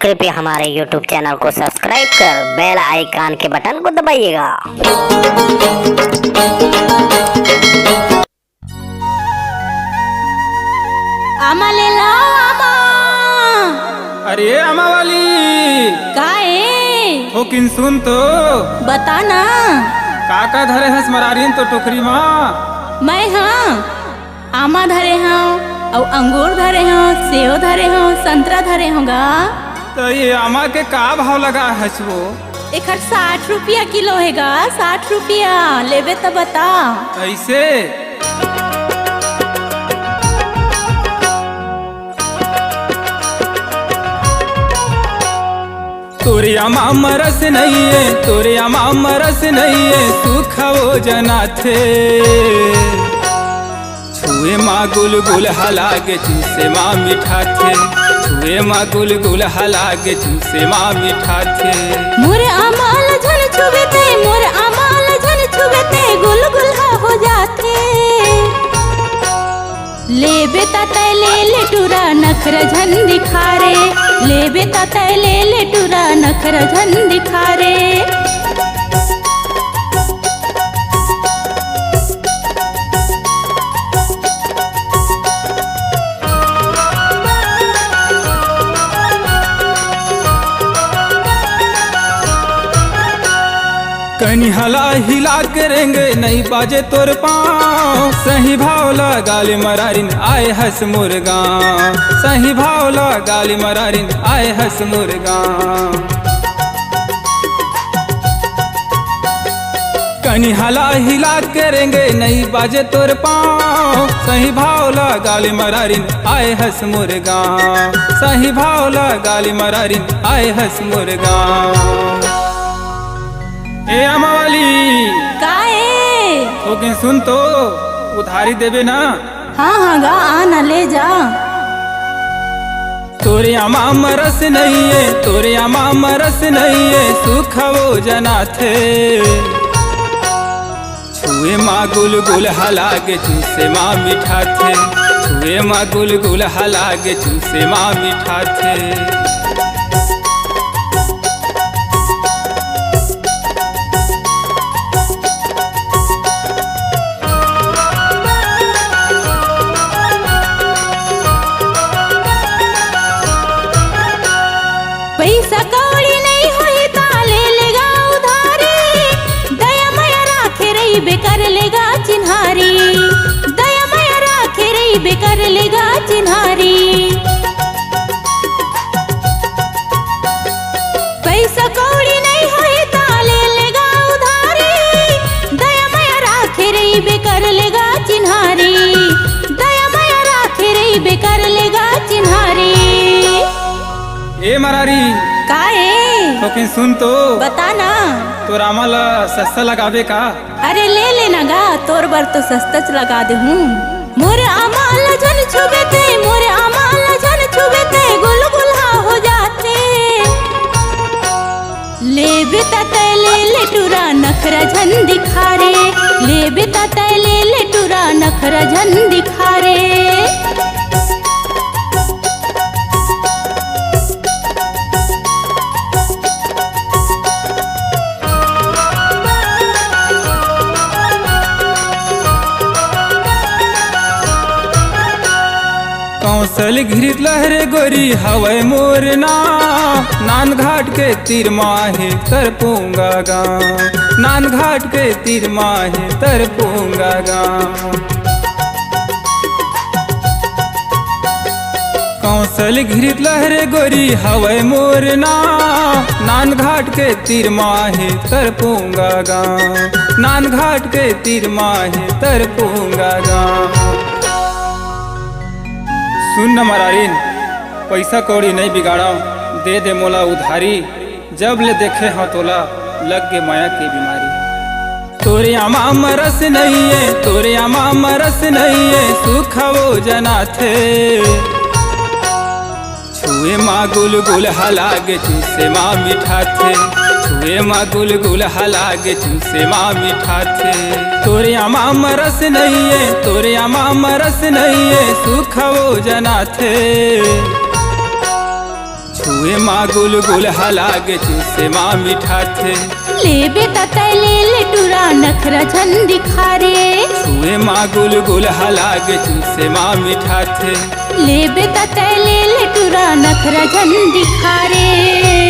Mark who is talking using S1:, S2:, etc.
S1: कृपया हमारे YouTube channel को सब्सक्राइब कर बेल आइकन के बटन को दबाइएगा।
S2: आमा ले लो आमा।
S3: अरे आमा वाली
S2: काहे
S3: हो किन सुन तो
S2: बता ना।
S3: काका धरे हंस मरारीन तो टोकरी माँ
S2: मैं हाँ आमा धरे हूँ और अंगूर धरे हूँ, सेव धरे हूँ, संतरा धरे होगा।
S3: तो ये आमा के का भाव लगा हंस वो?
S2: एक 60 रुपया किलो हैगा। 60 रुपया लेबे तो बता।
S3: ऐसे तोरे आमा मरस नहीं है, तोरे आमा मरस नहीं है, सुख वो जना थे छुए माँ गुल हलागे चूसे माँ मीठा थे, छुए माँ गुल हलागे चूसे माँ मीठा थे।
S2: मोरे अमाल झन छुबे ते, मोरे अमाल झन छुबे ते गुल हो जाते। लेबे तय ले टूरा नखरा झन दिखारे, लेबे तय ले टूरा नखरा झन दिखारे।
S3: कनी हला हिला करेंगे नहीं बाजे तोर पाँव, सही भाव गाली मरारिन आए हंस मुर्गा, सही भाव गाली मरारिन आए हंस मुर्गा। कनी हला हिला करेंगे नहीं बाजे तोर पाँव, सही भाव गाली मरारिन आए हंस मुर्गा, सही भाव गाली मरारिन आए हंस मुर्गा। ए आमा वाली
S2: काहे
S3: ओके सुन तो उधारी देबे ना।
S2: हाँ गा आना ले जा।
S3: तोरे आमा मरस नहीं है, तोरे आमा मरस नहीं है, सुख वो जना थे छुए माँ गुल हलागे चूसे माँ मीठा थे, छुए माँ गुल हलागे चूसे माँ मीठा थे।
S2: पैसा कौड़ी नहीं होई ता ले लेगा उधारी, दया माया राखे रही बेकर लेगा चिन्हारी, दया माया राखे रही बेकर लेगा चिन्हारी। पैसा कौड़ी नहीं होई ता ले लेगा उधारी, दया माया राखे रही बेकर लेगा चिन्हारी, दया माया राखे रही बेकर लेगा चिन्हारी।
S3: ए मरारी
S2: काहे
S3: ओके सुन तो
S2: बता ना।
S3: तोर आमा ला सस्ता लगावे का?
S2: अरे ले लेना गा, तोर बर तो सस्ता लगा दे हूँ। मोरे अमाल झन छुबे ते, मोरे अमाल झन छुबे ते गुल हो जाते। लेबे तय ले टूरा नखरा झन दिखारे, लेबे तय ले टूरा नखरा झन दिखारे।
S3: कौशल घिरित लहरे गोरी हवय मोरना, नान घाट के तीर माहे तर पूंगा गा, नान घाट के तीर माहे तर पूंगा गा। कौशल घिरित लहरे गोरी हवय मोरना, नान घाट के तीर माहे तर पूंगा गा, नान घाट के तीर माहे तर पूंगा गा। सुन न मरारिन पैसा कौड़ी नहीं बिगाड़ा, दे दे मोला उधारी, जब ले देखे हाँ तोला लग गे माया की बीमारी। तोरे आमा मरस नहीं है, तोरे आमा मरस नहीं है, सुख वो जना थे छुए माँ गुल हलागे चूसे माँ मीठा थे, छुए माँ गुल हलागे चूसे माँ मीठा थे। तोरे आमा मरस नहीं है, तोरे आमा मरस नहीं है, सुख वो जना थे छुए माँ गुल गुल हलागे चूसे माँ मीठा थे
S2: लेबे ततले ले टुरा नखरा झन दिखा रे
S3: छुए माँ गुल गुल हलागे चूसे माँ मीठा थे
S2: लेबे ततले ले टुरा नखरा झन दिखा रे